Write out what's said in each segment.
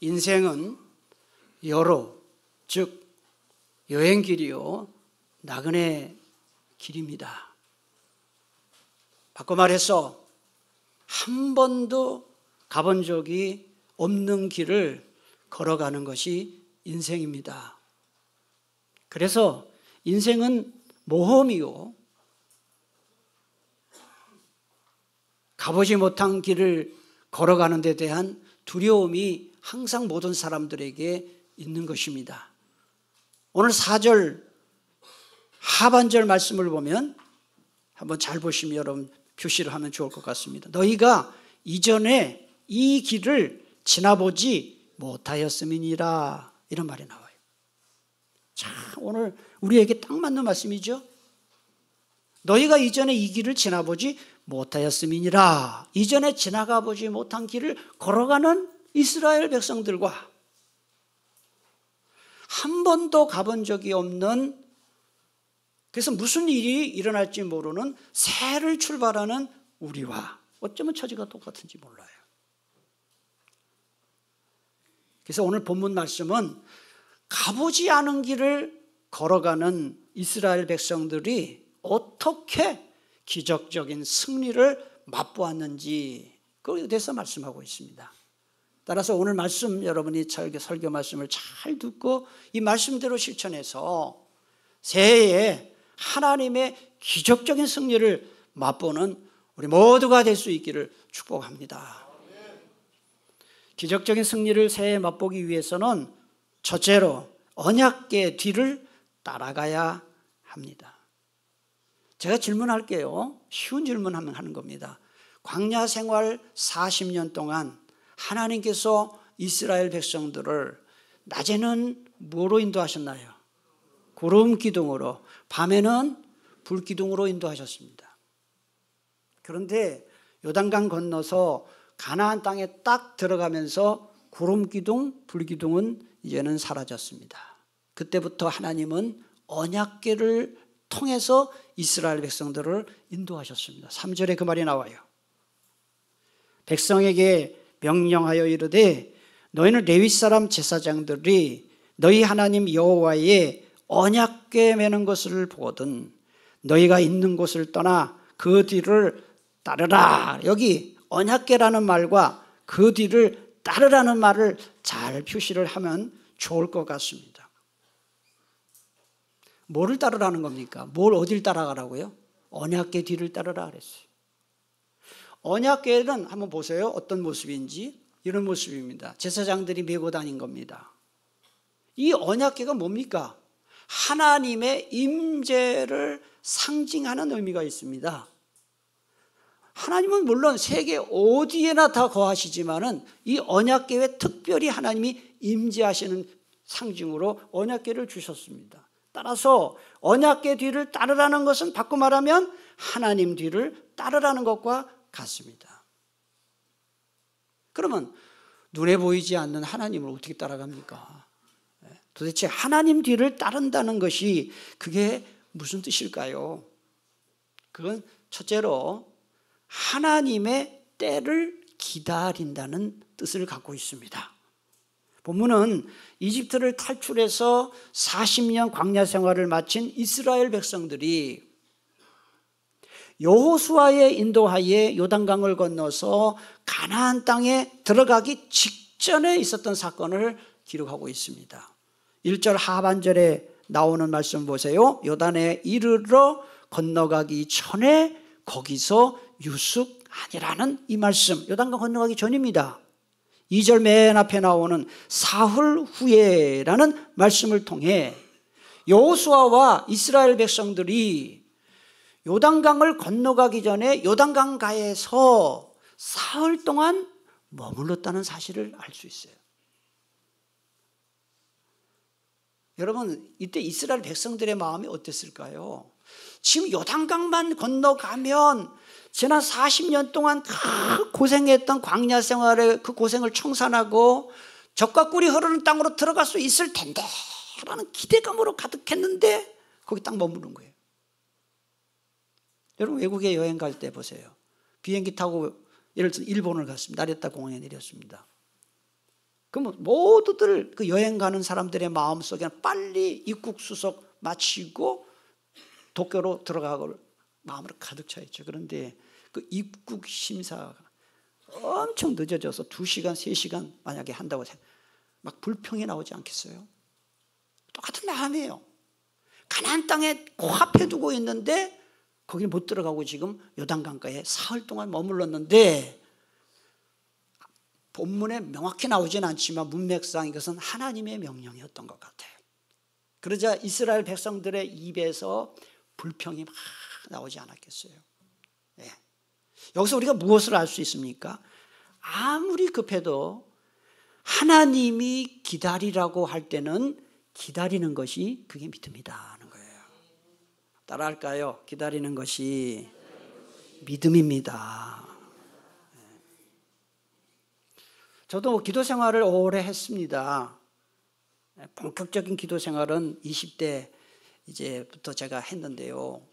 인생은 여로, 즉 여행길이요 나그네 길입니다. 바꿔 말해서 한 번도 가본 적이 없는 길을 걸어가는 것이 인생입니다. 그래서 인생은 모험이요, 가보지 못한 길을 걸어가는 데 대한 두려움이 항상 모든 사람들에게 있는 것입니다. 오늘 4절 하반절 말씀을 보면 한번 잘 보시면 여러분 표시를 하면 좋을 것 같습니다. 너희가 이전에 이 길을 지나보지 못하였음이니라, 이런 말이 나와요. 자, 오늘 우리에게 딱 맞는 말씀이죠. 너희가 이전에 이 길을 지나보지 못하였음이니라. 이전에 지나가 보지 못한 길을 걸어가는 이스라엘 백성들과 한 번도 가본 적이 없는, 그래서 무슨 일이 일어날지 모르는 새를 출발하는 우리와 어쩌면 처지가 똑같은지 몰라요. 그래서 오늘 본문 말씀은 가보지 않은 길을 걸어가는 이스라엘 백성들이 어떻게 기적적인 승리를 맛보았는지 그거에 대해서 말씀하고 있습니다. 따라서 오늘 말씀 여러분이 설교 말씀을 잘 듣고 이 말씀대로 실천해서 새해에 하나님의 기적적인 승리를 맛보는 우리 모두가 될 수 있기를 축복합니다. 기적적인 승리를 새해에 맛보기 위해서는 첫째로 언약궤 뒤를 따라가야 합니다. 제가 질문할게요. 쉬운 질문하면 하는 겁니다. 광야 생활 40년 동안 하나님께서 이스라엘 백성들을 낮에는 뭐로 인도하셨나요? 구름 기둥으로, 밤에는 불 기둥으로 인도하셨습니다. 그런데 요단강 건너서 가나안 땅에 딱 들어가면서 구름 기둥, 불 기둥은 이제는 사라졌습니다. 그때부터 하나님은 언약궤를 통해서 이스라엘 백성들을 인도하셨습니다. 3절에 그 말이 나와요. 백성에게 명령하여 이르되 너희는 레위 사람 제사장들이 너희 하나님 여호와의 언약궤 매는 것을 보거든 너희가 있는 곳을 떠나 그 뒤를 따르라. 여기 언약궤라는 말과 그 뒤를 따르라는 말을 잘 표시를 하면 좋을 것 같습니다. 뭐를 따르라는 겁니까? 뭘 어딜 따라가라고요? 언약궤 뒤를 따르라 그랬어요. 언약궤는 한번 보세요. 어떤 모습인지. 이런 모습입니다. 제사장들이 메고 다닌 겁니다. 이 언약궤가 뭡니까? 하나님의 임재를 상징하는 의미가 있습니다. 하나님은 물론 세계 어디에나 다 거하시지만은 이 언약궤에 특별히 하나님이 임재하시는 상징으로 언약궤를 주셨습니다. 따라서 언약궤 뒤를 따르라는 것은 바꿔 말하면 하나님 뒤를 따르라는 것과 같습니다. 그러면 눈에 보이지 않는 하나님을 어떻게 따라갑니까? 도대체 하나님 뒤를 따른다는 것이 그게 무슨 뜻일까요? 그건 첫째로 하나님의 때를 기다린다는 뜻을 갖고 있습니다. 본문은 이집트를 탈출해서 40년 광야 생활을 마친 이스라엘 백성들이 여호수아의 인도하에 요단강을 건너서 가나안 땅에 들어가기 직전에 있었던 사건을 기록하고 있습니다. 1절 하반절에 나오는 말씀 보세요. 요단에 이르러 건너가기 전에 거기서 유숙하니라는 이 말씀, 요단강 건너가기 전입니다. 2절 맨 앞에 나오는 사흘 후에라는 말씀을 통해 여호수아와 이스라엘 백성들이 요단강을 건너가기 전에 요단강가에서 사흘 동안 머물렀다는 사실을 알 수 있어요. 여러분, 이때 이스라엘 백성들의 마음이 어땠을까요? 지금 요단강만 건너가면 지난 40년 동안 고생했던 광야 생활의 그 고생을 청산하고 젖과 꿀이 흐르는 땅으로 들어갈 수 있을 텐데 라는 기대감으로 가득했는데 거기 딱 머무는 거예요. 여러분, 외국에 여행 갈 때 보세요. 비행기 타고 예를 들어서 일본을 갔습니다. 나리타 공항에 내렸습니다. 그럼 모두들 그 여행 가는 사람들의 마음속에는 빨리 입국 수속 마치고 도쿄로 들어가고 마음으로 가득 차 있죠. 그런데 그 입국 심사가 엄청 늦어져서 2시간, 3시간 만약에 한다고 생각, 막 불평이 나오지 않겠어요? 똑같은 마음이에요. 가나안 땅에 코앞에 두고 있는데 거기 못 들어가고 지금 요단강가에 사흘 동안 머물렀는데, 본문에 명확히 나오진 않지만 문맥상 이것은 하나님의 명령이었던 것 같아요. 그러자 이스라엘 백성들의 입에서 불평이 막 나오지 않았겠어요? 네. 여기서 우리가 무엇을 알 수 있습니까? 아무리 급해도 하나님이 기다리라고 할 때는 기다리는 것이 그게 믿음이다 하는 거예요. 따라할까요? 기다리는 것이 믿음입니다. 저도 기도 생활을 오래 했습니다. 본격적인 기도 생활은 20대 이제부터 제가 했는데요.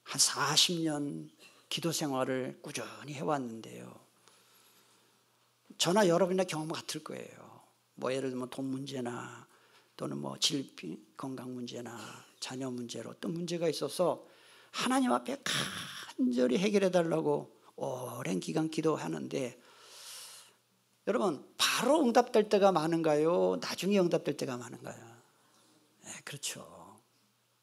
한 40년 기도 생활을 꾸준히 해왔는데요. 저나 여러분이나 경험 같을 거예요. 뭐 예를 들면 돈 문제나 또는 뭐 질병, 건강 문제나 자녀 문제로 어떤 문제가 있어서 하나님 앞에 간절히 해결해 달라고 오랜 기간 기도하는데, 여러분 바로 응답될 때가 많은가요? 나중에 응답될 때가 많은가요? 네, 그렇죠.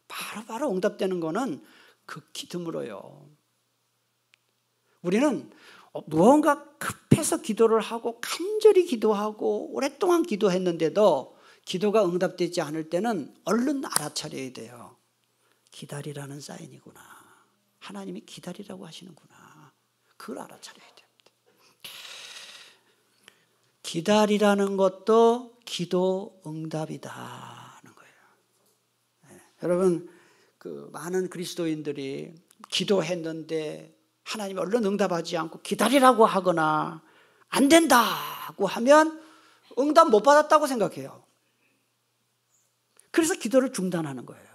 바로 응답되는 거는 극히 드물어요. 우리는 무언가 급해서 기도를 하고 간절히 기도하고 오랫동안 기도했는데도 기도가 응답되지 않을 때는 얼른 알아차려야 돼요. 기다리라는 사인이구나. 하나님이 기다리라고 하시는구나. 그걸 알아차려야 됩니다. 기다리라는 것도 기도 응답이다 하는 거예요. 네. 여러분, 그 많은 그리스도인들이 기도했는데 하나님이 얼른 응답하지 않고 기다리라고 하거나 안 된다고 하면 응답 못 받았다고 생각해요. 그래서 기도를 중단하는 거예요.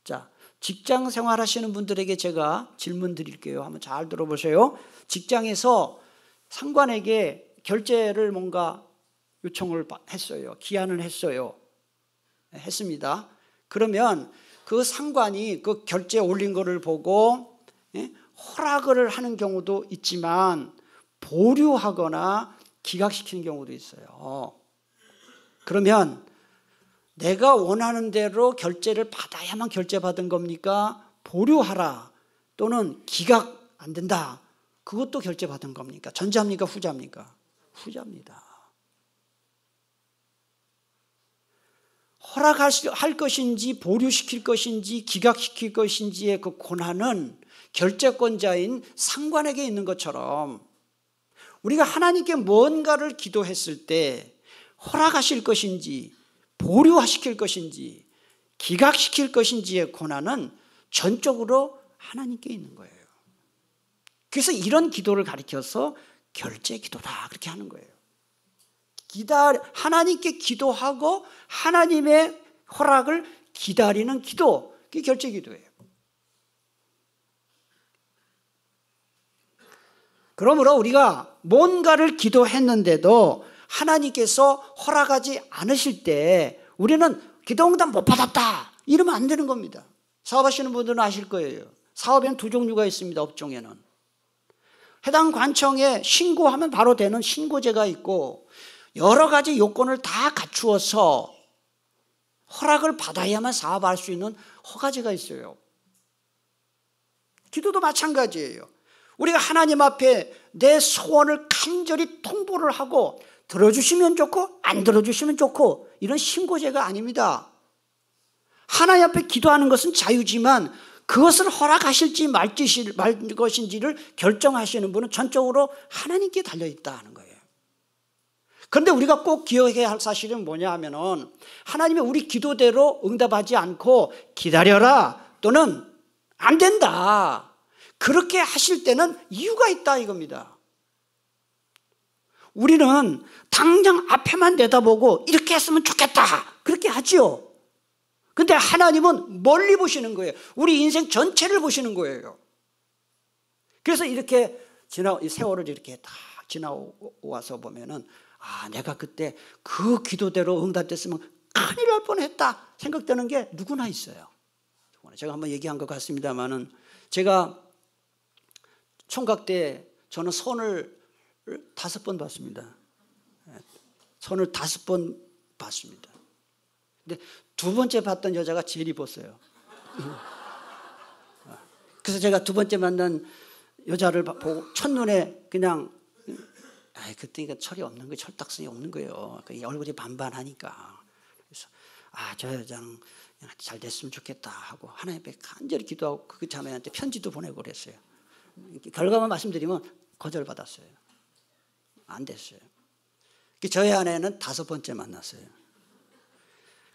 자, 직장 생활하시는 분들에게 제가 질문 드릴게요. 한번 잘 들어보세요. 직장에서 상관에게 결제를 뭔가 요청을 했어요. 기한을 했어요. 했습니다. 그러면 그 상관이 그 결제 올린 거를 보고 허락을 하는 경우도 있지만 보류하거나 기각시키는 경우도 있어요. 그러면 내가 원하는 대로 결제를 받아야만 결제받은 겁니까? 보류하라 또는 기각 안 된다, 그것도 결제받은 겁니까? 전자입니까? 후자입니까? 후자입니다. 허락할 것인지 보류시킬 것인지 기각시킬 것인지의 그 권한은 결재권자인 상관에게 있는 것처럼, 우리가 하나님께 뭔가를 기도했을 때 허락하실 것인지 보류시킬 것인지 기각시킬 것인지의 권한은 전적으로 하나님께 있는 거예요. 그래서 이런 기도를 가리켜서 결제 기도다 그렇게 하는 거예요. 하나님께 기도하고 하나님의 허락을 기다리는 기도, 그게 결제 기도예요. 그러므로 우리가 뭔가를 기도했는데도 하나님께서 허락하지 않으실 때 우리는 기도 응답 못 받았다 이러면 안 되는 겁니다. 사업하시는 분들은 아실 거예요. 사업에는 두 종류가 있습니다. 업종에는 해당 관청에 신고하면 바로 되는 신고제가 있고, 여러 가지 요건을 다 갖추어서 허락을 받아야만 사업할 수 있는 허가제가 있어요. 기도도 마찬가지예요. 우리가 하나님 앞에 내 소원을 간절히 통보를 하고 들어주시면 좋고 안 들어주시면 좋고 이런 신고제가 아닙니다. 하나님 앞에 기도하는 것은 자유지만 그것을 허락하실지 말 것인지를 결정하시는 분은 전적으로 하나님께 달려있다 하는 거예요. 그런데 우리가 꼭 기억해야 할 사실은 뭐냐 하면은, 하나님이 우리 기도대로 응답하지 않고 기다려라 또는 안 된다 그렇게 하실 때는 이유가 있다 이겁니다. 우리는 당장 앞에만 내다보고 이렇게 했으면 좋겠다 그렇게 하지요. 근데 하나님은 멀리 보시는 거예요. 우리 인생 전체를 보시는 거예요. 그래서 이렇게 이 세월을 이렇게 다 지나와서 보면은 내가 그때 그 기도대로 응답됐으면 큰일 날 뻔했다 생각되는 게 누구나 있어요. 제가 한번 얘기한 것 같습니다만은, 제가 총각 때 저는 선을 5번 받습니다. 선을 5번 받습니다. 근데 2번째 받던 여자가 제일 이뻤어요. 그래서 제가 2번째 만난 여자를 보고 첫눈에 그냥 그때 철이 없는 거예요. 철딱선이 없는 거예요. 얼굴이 반반하니까. 그래서 저 여자는 잘 됐으면 좋겠다 하고 하나님께 간절히 기도하고 그 자매한테 편지도 보내고 그랬어요. 결과만 말씀드리면 거절받았어요. 안 됐어요. 저희 아내는 5번째 만났어요.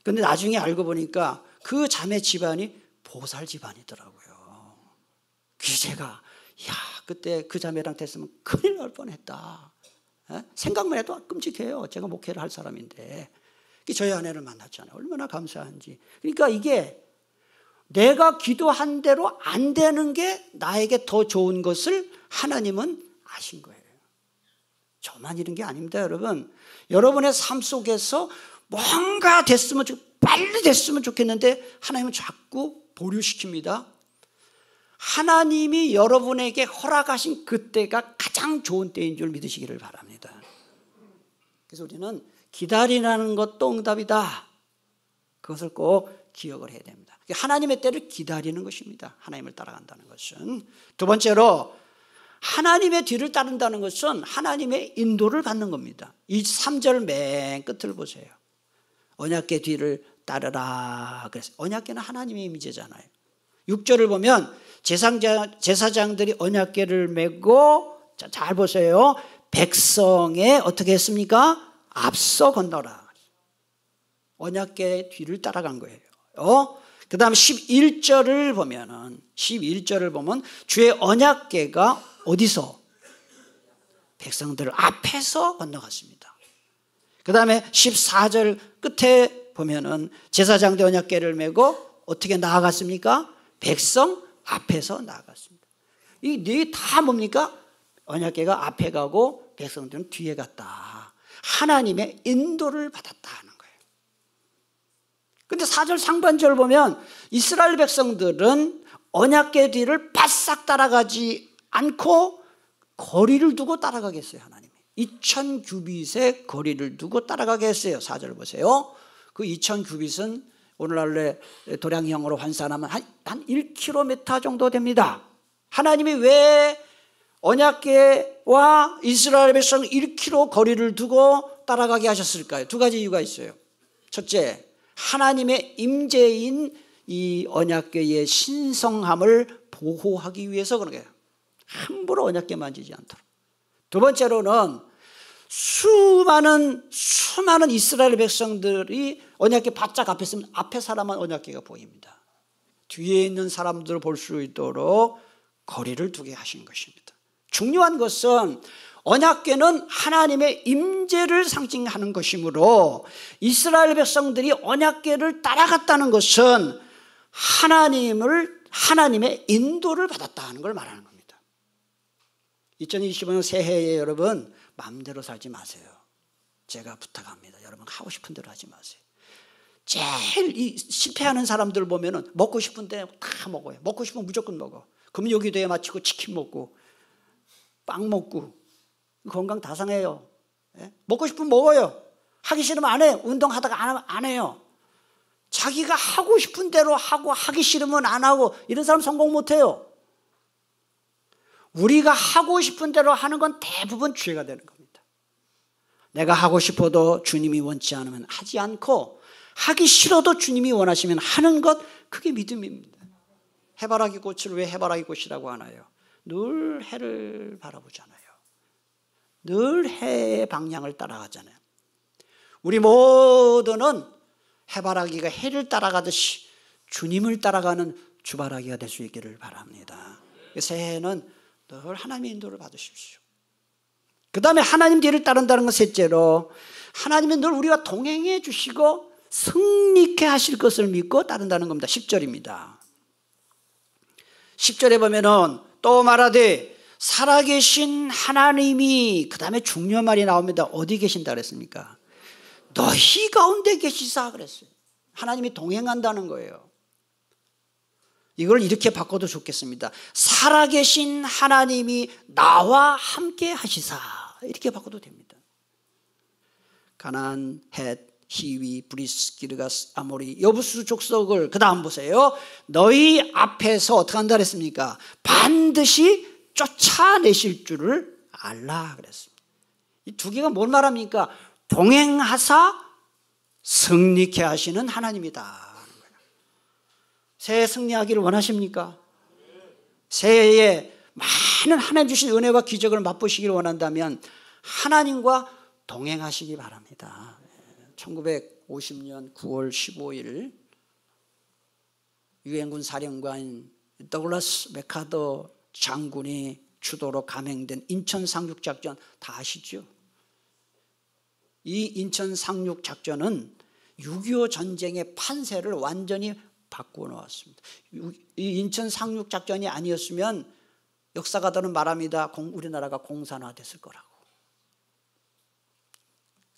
근데 나중에 알고 보니까 그 자매 집안이 보살 집안이더라고요. 그래서 제가 그때 그 자매랑 됐으면 큰일 날 뻔했다. 생각만 해도 끔찍해요. 제가 목회를 할 사람인데. 저희 아내를 만났잖아요. 얼마나 감사한지. 그러니까 이게 내가 기도한 대로 안 되는 게 나에게 더 좋은 것을 하나님은 아신 거예요. 저만 이런 게 아닙니다, 여러분. 여러분의 삶 속에서 뭔가 됐으면 빨리 됐으면 좋겠는데 하나님은 자꾸 보류시킵니다. 하나님이 여러분에게 허락하신 그때가 가장 좋은 때인 줄 믿으시기를 바랍니다. 그래서 우리는 기다리라는 것도 응답이다. 그것을 꼭 기억을 해야 됩니다. 하나님의 때를 기다리는 것입니다. 하나님을 따라간다는 것은. 2번째로 하나님의 뒤를 따른다는 것은 하나님의 인도를 받는 겁니다. 이 3절 맨 끝을 보세요. 언약궤 뒤를 따르라 그래서 언약궤는 하나님의 이미지잖아요. 6절을 보면 제사장들이 언약궤를 메고, 잘 보세요, 백성에 어떻게 했습니까? 앞서 건너라. 언약궤 뒤를 따라간 거예요. 그 다음 11절을 보면 주의 언약궤가 어디서? 백성들 앞에서 건너갔습니다. 그 다음에 14절 끝에 보면은 제사장들 언약궤를 메고 어떻게 나아갔습니까? 백성 앞에서 나아갔습니다. 이 네 다 뭡니까? 언약궤가 앞에 가고 백성들은 뒤에 갔다. 하나님의 인도를 받았다 하는 거예요. 근데 4절 상반절 보면 이스라엘 백성들은 언약궤 뒤를 바싹 따라가지 않고 거리를 두고 따라가겠어요. 하나님이 2000규빗의 거리를 두고 따라가게 했어요. 4절 보세요. 그 2000규빗은 오늘날의 도량형으로 환산하면 한 1km 정도 됩니다. 하나님이 왜 언약궤와 이스라엘 백성 1km 거리를 두고 따라가게 하셨을까요? 2가지 이유가 있어요. 첫째, 하나님의 임재인 이 언약궤의 신성함을 보호하기 위해서 그런 거예요. 함부로 언약궤 만지지 않도록. 2번째로는 수많은 이스라엘 백성들이 언약궤 바짝 앞에 있으면 앞에 사람만 언약궤가 보입니다. 뒤에 있는 사람들을 볼 수 있도록 거리를 두게 하신 것입니다. 중요한 것은 언약궤는 하나님의 임재를 상징하는 것이므로 이스라엘 백성들이 언약궤를 따라갔다는 것은 하나님의 인도를 받았다는 걸 말하는 겁니다. 2025년 새해에 여러분 마음대로 살지 마세요. 제가 부탁합니다. 여러분 하고 싶은 대로 하지 마세요. 제일 실패하는 사람들 보면은 먹고 싶은데 다 먹어요. 먹고 싶으면 무조건 먹어. 그럼 여기도에 마치고 치킨 먹고 빵 먹고 건강 다 상해요. 먹고 싶으면 먹어요. 하기 싫으면 안 해요. 운동하다가 안 해요. 자기가 하고 싶은 대로 하고 하기 싫으면 안 하고 이런 사람 성공 못 해요. 우리가 하고 싶은 대로 하는 건 대부분 죄가 되는 겁니다. 내가 하고 싶어도 주님이 원치 않으면 하지 않고 하기 싫어도 주님이 원하시면 하는 것, 그게 믿음입니다. 해바라기 꽃을 왜 해바라기 꽃이라고 하나요? 늘 해를 바라보잖아요. 늘 해의 방향을 따라가잖아요. 우리 모두는 해바라기가 해를 따라가듯이 주님을 따라가는 주바라기가 될 수 있기를 바랍니다. 새해에는 늘 하나님의 인도를 받으십시오. 그 다음에 하나님 뒤를 따른다는 건 셋째로 하나님은 늘 우리와 동행해 주시고 승리케 하실 것을 믿고 따른다는 겁니다. 10절입니다. 10절에 보면은 또 말하되 살아계신 하나님이, 그 다음에 중요한 말이 나옵니다. 어디 계신다 그랬습니까? 너희 가운데 계시사 그랬어요. 하나님이 동행한다는 거예요. 이걸 이렇게 바꿔도 좋겠습니다. 살아계신 하나님이 나와 함께 하시사, 이렇게 바꿔도 됩니다. 가나안, 헷, 히위, 브리스, 기르가스, 아모리, 여부수 족속을 그 다음 보세요. 너희 앞에서 어떻게 한다 그랬습니까? 반드시 쫓아내실 줄을 알라 그랬습니다. 이 두 개가 뭘 말합니까? 동행하사 승리케 하시는 하나님이다. 새해 승리하기를 원하십니까? 새해에 많은 하나님 주신 은혜와 기적을 맛보시기를 원한다면 하나님과 동행하시기 바랍니다. 1950년 9월 15일 유엔군 사령관 더글라스 맥카더 장군이 주도로 감행된 인천 상륙작전 다 아시죠? 이 인천 상륙작전은 6.25 전쟁의 판세를 완전히 바꾸어 놓았습니다. 이 인천 상륙작전이 아니었으면 역사가들은 말합니다. 우리나라가 공산화됐을 거라고.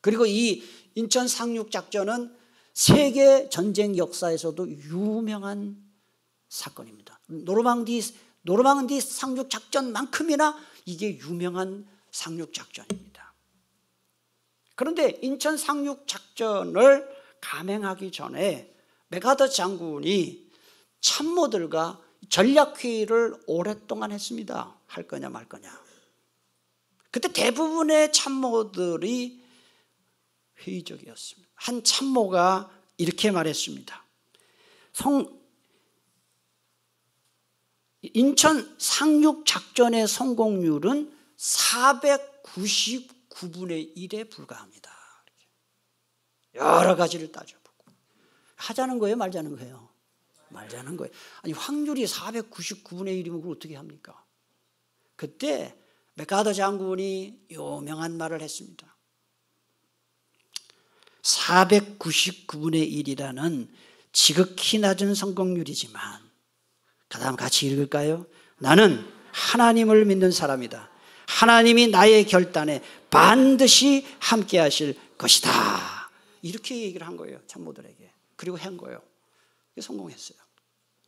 그리고 이 인천 상륙작전은 세계 전쟁 역사에서도 유명한 사건입니다. 노르망디 상륙작전만큼이나 이게 유명한 상륙작전입니다. 그런데 인천 상륙작전을 감행하기 전에 맥카더 장군이 참모들과 전략회의를 오랫동안 했습니다. 할 거냐 말 거냐. 그때 대부분의 참모들이 회의적이었습니다. 한 참모가 이렇게 말했습니다. 인천 상륙작전의 성공률은 499분의 1에 불과합니다. 여러 가지를 따져보고. 하자는 거예요, 말자는 거예요? 말자는 거예요. 아니, 확률이 499분의 1이면 그걸 어떻게 합니까? 그때 맥카더 장군이 유명한 말을 했습니다. 499분의 1이라는 지극히 낮은 성공률이지만, 그 다음 같이 읽을까요? 나는 하나님을 믿는 사람이다. 하나님이 나의 결단에 반드시 함께 하실 것이다. 이렇게 얘기를 한 거예요, 참모들에게. 그리고 한 거예요. 성공했어요.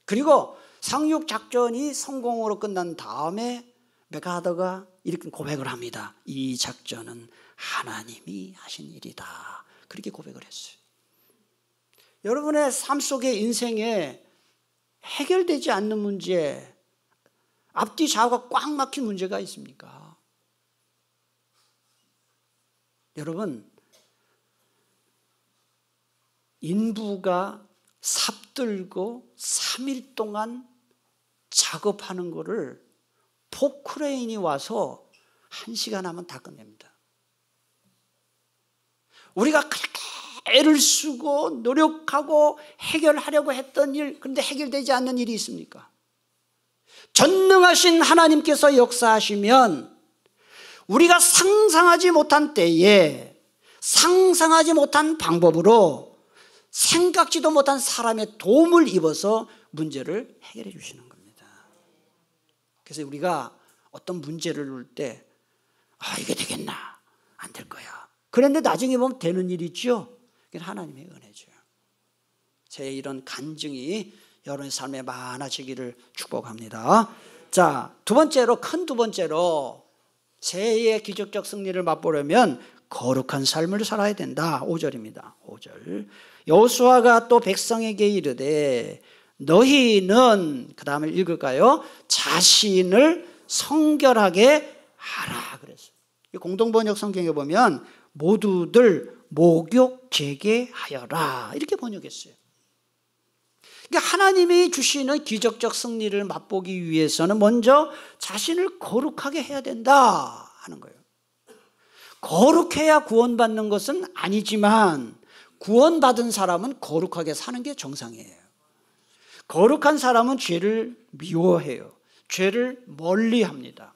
그리고 상륙작전이 성공으로 끝난 다음에 맥카더가 이렇게 고백을 합니다. 이 작전은 하나님이 하신 일이다. 그렇게 고백을 했어요. 여러분의 삶 속에, 인생에 해결되지 않는 문제, 앞뒤 좌우가 꽉 막힌 문제가 있습니까? 여러분, 인부가 삽들고 3일 동안 작업하는 거를 포크레인이 와서 1시간 하면 다 끝냅니다. 우리가 그렇게 애를 쓰고 노력하고 해결하려고 했던 일, 그런데 해결되지 않는 일이 있습니까? 전능하신 하나님께서 역사하시면 우리가 상상하지 못한 때에 상상하지 못한 방법으로 생각지도 못한 사람의 도움을 입어서 문제를 해결해 주시는 겁니다. 그래서 우리가 어떤 문제를 놓을 때 이게 되겠나? 안 될 거야. 그런데 나중에 보면 되는 일이 있죠. 그게 하나님의 은혜죠. 제 이런 간증이 여러분의 삶에 많아지기를 축복합니다. 자, 큰 두 번째로 새해의 기적적 승리를 맛보려면 거룩한 삶을 살아야 된다. 5절입니다. 5절. 여호수아가 또 백성에게 이르되 너희는, 그 다음에 읽을까요? 자신을 성결하게 하라 그랬어요. 공동번역 성경에 보면 모두들 목욕 재개하여라 이렇게 번역했어요. 그러니까 하나님이 주시는 기적적 승리를 맛보기 위해서는 먼저 자신을 거룩하게 해야 된다 하는 거예요. 거룩해야 구원받는 것은 아니지만 구원받은 사람은 거룩하게 사는 게 정상이에요. 거룩한 사람은 죄를 미워해요. 죄를 멀리합니다.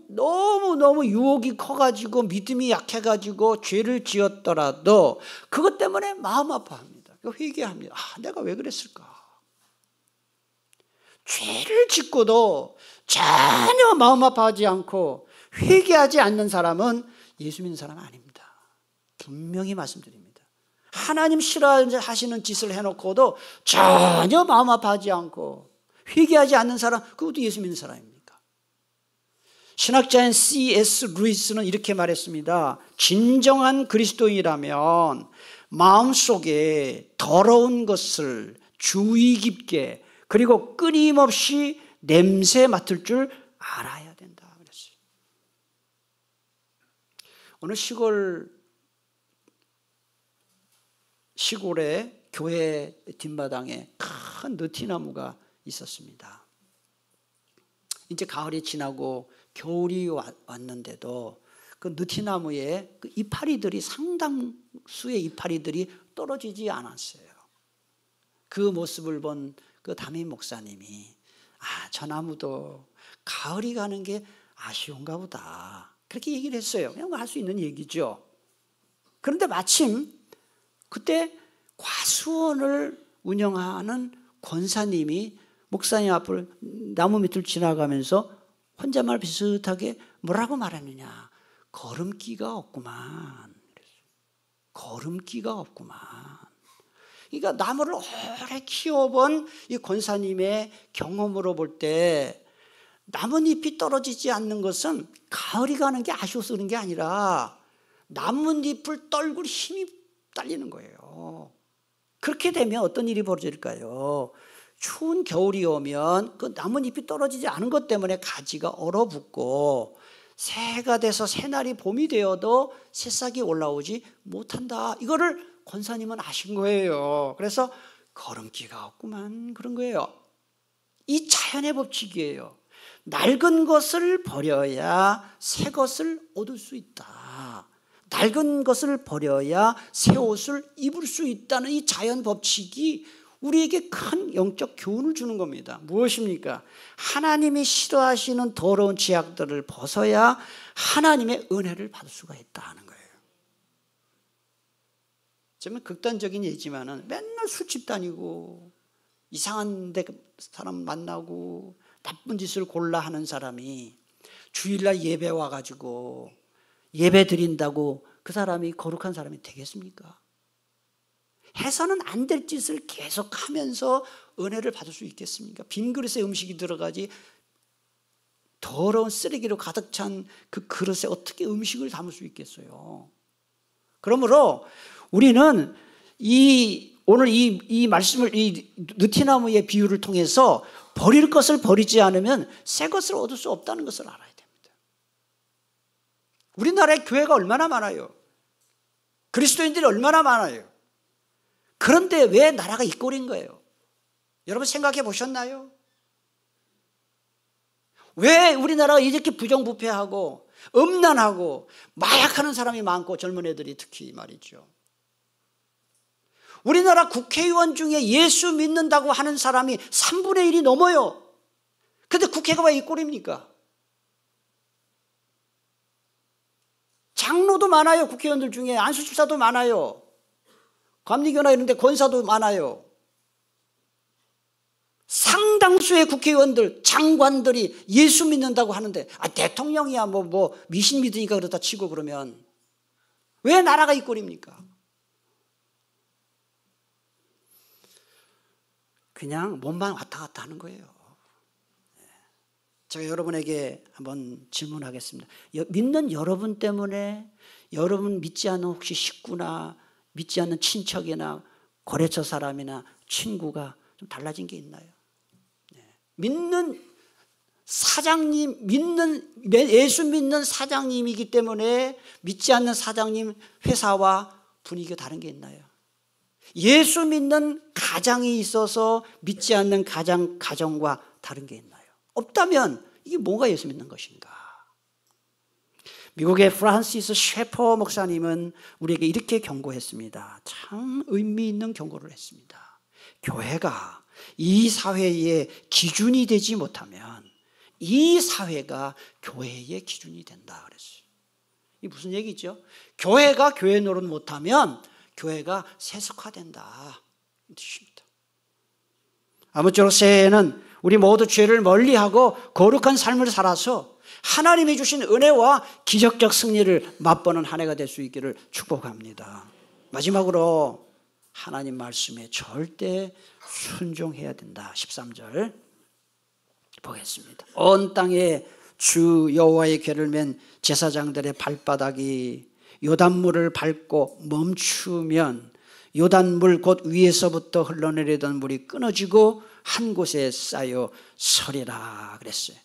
너무너무 유혹이 커가지고 믿음이 약해가지고 죄를 지었더라도 그것 때문에 마음 아파합니다. 회개합니다. 내가 왜 그랬을까? 죄를 짓고도 전혀 마음 아파하지 않고 회개하지 않는 사람은 예수 믿는 사람 아닙니다. 분명히 말씀드립니다. 하나님 싫어하시는 짓을 해놓고도 전혀 마음 아파하지 않고 회개하지 않는 사람, 그것도 예수 믿는 사람입니까? 신학자인 C.S. 루이스는 이렇게 말했습니다. 진정한 그리스도인이라면 마음속에 더러운 것을 주의 깊게 그리고 끊임없이 냄새 맡을 줄 알아야 된다 그랬어요. 어느 시골의 교회 뒷마당에 큰 느티나무가 있었습니다. 이제 가을이 지나고 겨울이 왔는데도 그 느티나무에 그 이파리들이 상당수의 이파리들이 떨어지지 않았어요. 그 모습을 본 그 담임 목사님이 저 나무도 가을이 가는 게 아쉬운가 보다 그렇게 얘기를 했어요. 그냥 할 수 있는 얘기죠. 그런데 마침 그때 과수원을 운영하는 권사님이 목사님 앞을 나무 밑을 지나가면서 혼잣말 비슷하게 뭐라고 말했느냐. 걸음기가 없구만. 걸음기가 없구만. 그러니까 나무를 오래 키워본 이 권사님의 경험으로 볼 때 나뭇잎이 떨어지지 않는 것은 가을이 가는 게 아쉬워서 그런 게 아니라 나뭇잎을 떨굴 힘이 딸리는 거예요. 그렇게 되면 어떤 일이 벌어질까요? 추운 겨울이 오면 그 나뭇잎이 떨어지지 않은 것 때문에 가지가 얼어붙고 새해가 돼서 새날이 봄이 되어도 새싹이 올라오지 못한다. 이거를 권사님은 아신 거예요. 그래서 걸음기가 없구만 그런 거예요. 이 자연의 법칙이에요. 낡은 것을 버려야 새 것을 얻을 수 있다. 낡은 것을 버려야 새 옷을 입을 수 있다는 이 자연 법칙이 우리에게 큰 영적 교훈을 주는 겁니다. 무엇입니까? 하나님이 싫어하시는 더러운 죄악들을 벗어야 하나님의 은혜를 받을 수가 있다는 거예요. 정말 극단적인 예지만은 맨날 술집 다니고 이상한 데 사람 만나고 나쁜 짓을 골라 하는 사람이 주일날 예배 와가지고 예배 드린다고 그 사람이 거룩한 사람이 되겠습니까? 해서는 안 될 짓을 계속하면서 은혜를 받을 수 있겠습니까? 빈 그릇에 음식이 들어가지 더러운 쓰레기로 가득 찬 그 그릇에 어떻게 음식을 담을 수 있겠어요? 그러므로 우리는 오늘 이 말씀을 이 느티나무의 비유를 통해서 버릴 것을 버리지 않으면 새 것을 얻을 수 없다는 것을 알아야 됩니다. 우리나라에 교회가 얼마나 많아요? 그리스도인들이 얼마나 많아요? 그런데 왜 나라가 이 꼴인 거예요? 여러분 생각해 보셨나요? 왜 우리나라가 이렇게 부정부패하고 음란하고 마약하는 사람이 많고 젊은 애들이 특히 말이죠. 우리나라 국회의원 중에 예수 믿는다고 하는 사람이 3분의 1이 넘어요. 근데 국회가 왜 이 꼴입니까? 장로도 많아요. 국회의원들 중에 안수집사도 많아요. 감리교나 이런 데 권사도 많아요. 상당수의 국회의원들, 장관들이 예수 믿는다고 하는데 대통령이야 뭐 미신 믿으니까 그렇다 치고 그러면 왜 나라가 이 꼴입니까? 그냥 몸만 왔다 갔다 하는 거예요. 제가 여러분에게 한번 질문하겠습니다. 믿는 여러분 때문에 여러분 믿지 않는 혹시 식구나 믿지 않는 친척이나 거래처 사람이나 친구가 좀 달라진 게 있나요? 믿는 사장님, 예수 믿는 사장님이기 때문에 믿지 않는 사장님 회사와 분위기가 다른 게 있나요? 예수 믿는 가장이 있어서 믿지 않는 가정과 다른 게 있나요? 없다면 이게 뭐가 예수 믿는 것인가? 미국의 프란시스 셰퍼 목사님은 우리에게 이렇게 경고했습니다. 참 의미 있는 경고를 했습니다. 교회가 이 사회의 기준이 되지 못하면 이 사회가 교회의 기준이 된다 그랬어요. 이게 무슨 얘기죠? 교회가 교회 노릇 못하면 교회가 세속화된다 이 뜻입니다. 아무쪼록 새해에는 우리 모두 죄를 멀리하고 거룩한 삶을 살아서 하나님이 주신 은혜와 기적적 승리를 맛보는 한 해가 될 수 있기를 축복합니다. 마지막으로 하나님 말씀에 절대 순종해야 된다. 13절 보겠습니다. 온 땅에 주 여호와의 궤를 맨 제사장들의 발바닥이 요단물을 밟고 멈추면 요단물 곧 위에서부터 흘러내리던 물이 끊어지고 한 곳에 쌓여 서리라 그랬어요.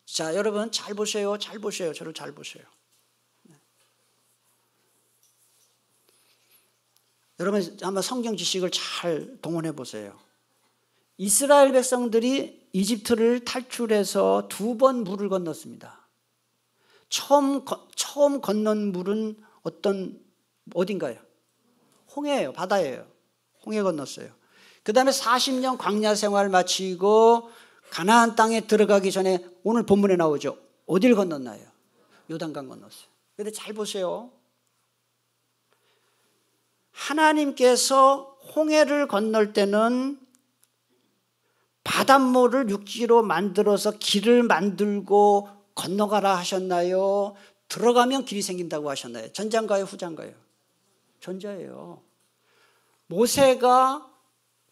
자, 여러분 잘 보세요. 잘 보세요. 저를 잘 보세요. 여러분 한번 성경 지식을 잘 동원해 보세요. 이스라엘 백성들이 이집트를 탈출해서 2번 물을 건넜습니다. 처음 건넌 물은 어딘가요? 홍해예요. 바다예요. 홍해 건넜어요. 그 다음에 40년 광야 생활 마치고 가나안 땅에 들어가기 전에 오늘 본문에 나오죠. 어디를 건넜나요? 요단강 건넜어요. 그런데 잘 보세요. 하나님께서 홍해를 건널 때는 바닷물을 육지로 만들어서 길을 만들고 건너가라 하셨나요? 들어가면 길이 생긴다고 하셨나요? 전자인가요? 후자인가요? 전자예요. 모세가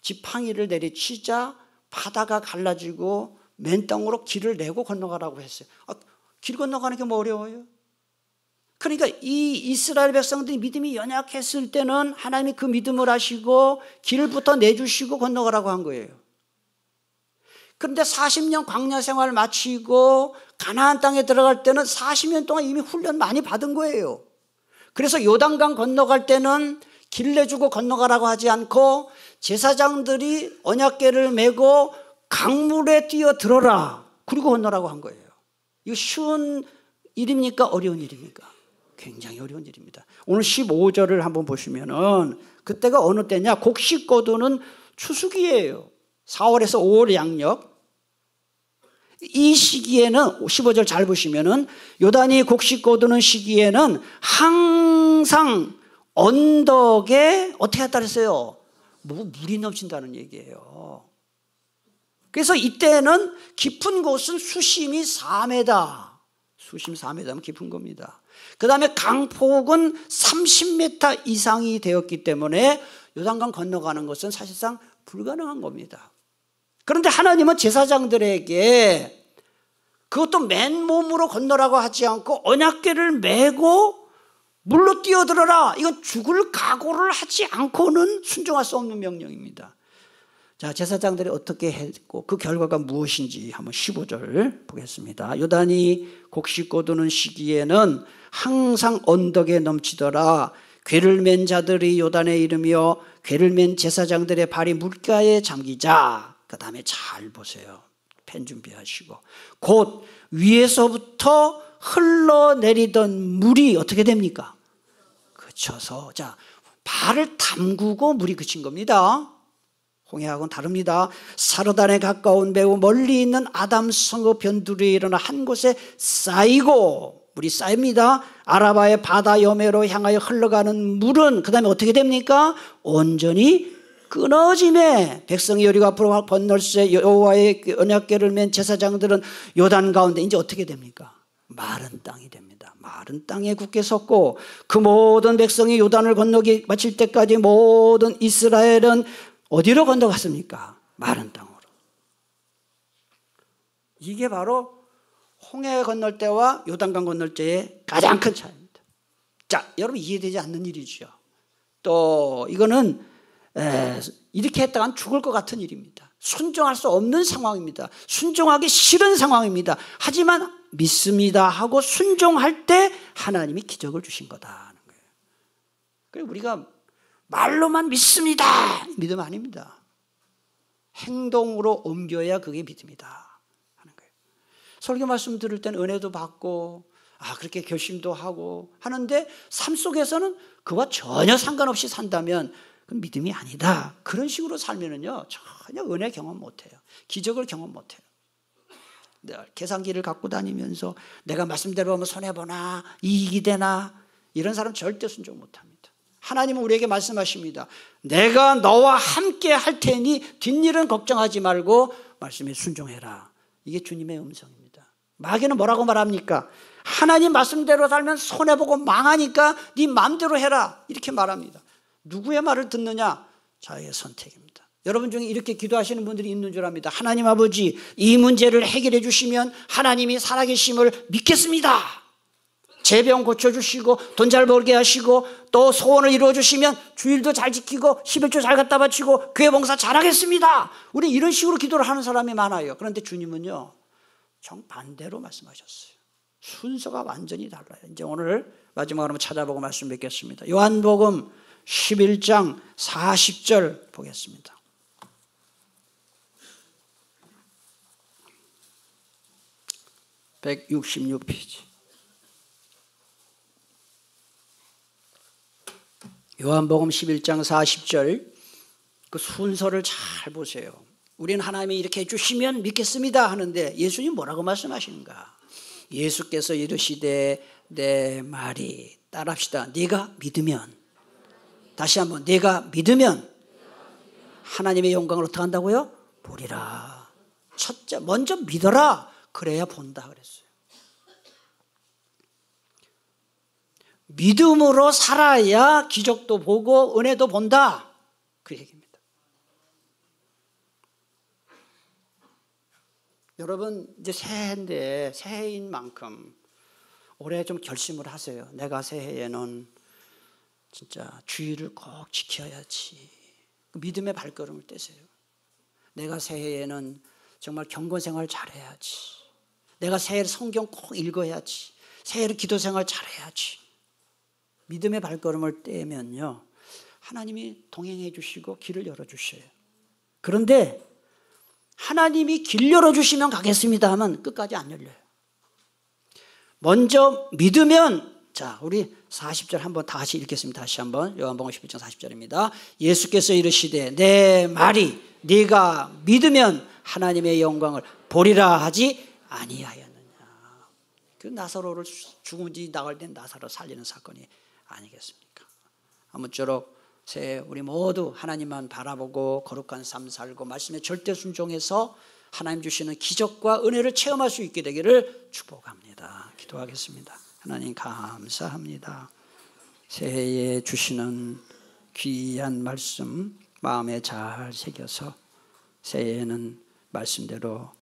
지팡이를 내리치자 바다가 갈라지고 맨 땅으로 길을 내고 건너가라고 했어요. 길 건너가는 게 뭐 어려워요? 그러니까 이 이스라엘 백성들이 믿음이 연약했을 때는 하나님이 그 믿음을 하시고 길부터 내주시고 건너가라고 한 거예요. 그런데 40년 광야 생활을 마치고 가나안 땅에 들어갈 때는 40년 동안 이미 훈련 많이 받은 거예요. 그래서 요단강 건너갈 때는 길 내주고 건너가라고 하지 않고 제사장들이 언약궤를 메고 강물에 뛰어들어라 그리고 건너라고 한 거예요. 이거 쉬운 일입니까? 어려운 일입니까? 굉장히 어려운 일입니다. 오늘 15절을 한번 보시면은 그때가 어느 때냐? 곡식 거두는 추수기예요. 4월에서 5월 양력. 이 시기에는 15절 잘 보시면은 요단이 곡식 거두는 시기에는 항상 언덕에 어떻게 했다 그랬어요? 물이 넘친다는 얘기예요. 그래서 이때는 깊은 곳은 수심이 4m. 수심 4m면 깊은 겁니다. 그 다음에 강폭은 30m 이상이 되었기 때문에 요단강 건너가는 것은 사실상 불가능한 겁니다. 그런데 하나님은 제사장들에게 그것도 맨몸으로 건너라고 하지 않고 언약궤를 메고 물로 뛰어들어라. 이건 죽을 각오를 하지 않고는 순종할 수 없는 명령입니다. 자, 제사장들이 어떻게 했고 그 결과가 무엇인지 한번 15절 보겠습니다. 요단이 곡식 거두는 시기에는 항상 언덕에 넘치더라. 궤를 맨 자들이 요단에 이르며 궤를 맨 제사장들의 발이 물가에 잠기자. 그 다음에 잘 보세요. 펜 준비하시고 곧 위에서부터 흘러내리던 물이 어떻게 됩니까? 그쳐서 자 발을 담그고 물이 그친 겁니다. 홍해하고는 다릅니다. 사르단에 가까운 매우 멀리 있는 아담 성읍 변두리에 일어나 한 곳에 쌓이고 물이 쌓입니다. 아라바의 바다 여매로 향하여 흘러가는 물은 그 다음에 어떻게 됩니까? 온전히 끊어짐에 백성이 여리고 앞으로 건널새 여호와의 언약궤를 맨 제사장들은 요단 가운데 이제 어떻게 됩니까? 마른 땅이 됩니다. 마른 땅에 굳게 섰고 그 모든 백성이 요단을 건너기 마칠 때까지 모든 이스라엘은 어디로 건너갔습니까? 마른 땅으로. 이게 바로 홍해 건널 때와 요단강 건널 때의 가장 큰 차이입니다. 자, 여러분 이해되지 않는 일이죠. 또 이거는 이렇게 했다간 죽을 것 같은 일입니다. 순종할 수 없는 상황입니다. 순종하기 싫은 상황입니다. 하지만 믿습니다 하고 순종할 때 하나님이 기적을 주신 거다. 그래서 우리가 말로만 믿습니다. 믿음 아닙니다. 행동으로 옮겨야 그게 믿음이다 하는 거예요. 설교 말씀 들을 때는 은혜도 받고 그렇게 결심도 하고 하는데 삶 속에서는 그와 전혀 상관없이 산다면 그건 믿음이 아니다. 그런 식으로 살면은요 전혀 은혜 경험 못해요. 기적을 경험 못해요. 계산기를 갖고 다니면서 내가 말씀대로 하면 손해보나 이익이 되나 이런 사람 절대 순종 못합니다. 하나님은 우리에게 말씀하십니다. 내가 너와 함께 할 테니 뒷일은 걱정하지 말고 말씀에 순종해라. 이게 주님의 음성입니다. 마귀는 뭐라고 말합니까? 하나님 말씀대로 살면 손해보고 망하니까 네 마음대로 해라. 이렇게 말합니다. 누구의 말을 듣느냐? 자기의 선택입니다. 여러분 중에 이렇게 기도하시는 분들이 있는 줄 압니다. 하나님 아버지, 이 문제를 해결해 주시면 하나님이 살아계심을 믿겠습니다. 제 병 고쳐주시고 돈 잘 벌게 하시고 또 소원을 이루어주시면 주일도 잘 지키고 11조 잘 갖다 바치고 교회 봉사 잘하겠습니다. 우리 이런 식으로 기도를 하는 사람이 많아요. 그런데 주님은요, 정반대로 말씀하셨어요. 순서가 완전히 달라요. 이제 오늘 마지막으로 찾아보고 말씀 뵙겠습니다. 요한복음 11장 40절 보겠습니다. (166페이지) 요한복음 11장 40절 그 순서를 잘 보세요. 우리는 하나님이 이렇게 해주시면 믿겠습니다 하는데 예수님 뭐라고 말씀하시는가? 예수께서 이르시되 내 말이, 따라합시다. 네가 믿으면, 다시 한번, 네가 믿으면 하나님의 영광을 어떻게 한다고요? 보리라. 첫째, 먼저 믿어라. 그래야 본다 그랬어요. 믿음으로 살아야 기적도 보고 은혜도 본다. 그 얘기입니다. 여러분 이제 새해인데 새해인 만큼 올해 좀 결심을 하세요. 내가 새해에는 진짜 주의를 꼭 지켜야지. 믿음의 발걸음을 떼세요. 내가 새해에는 정말 경건생활 잘해야지. 내가 새해에 성경 꼭 읽어야지. 새해에 기도생활 잘해야지. 믿음의 발걸음을 떼면요, 하나님이 동행해 주시고 길을 열어주셔요. 그런데 하나님이 길 열어주시면 가겠습니다 하면 끝까지 안 열려요. 먼저 믿으면, 자, 우리 40절 한번 다시 읽겠습니다. 다시 한번 요한복음 11장 40절입니다. 예수께서 이르시되 내 말이 네가 믿으면 하나님의 영광을 보리라 하지 아니하였느냐. 그 나사로를 죽은 지 나흘 된 나사로 살리는 사건이 아니겠습니까? 아무쪼록 새해 우리 모두 하나님만 바라보고 거룩한 삶 살고 말씀에 절대 순종해서 하나님 주시는 기적과 은혜를 체험할 수 있게 되기를 축복합니다. 기도하겠습니다. 하나님 감사합니다. 새해에 주시는 귀한 말씀 마음에 잘 새겨서 새해에는 말씀대로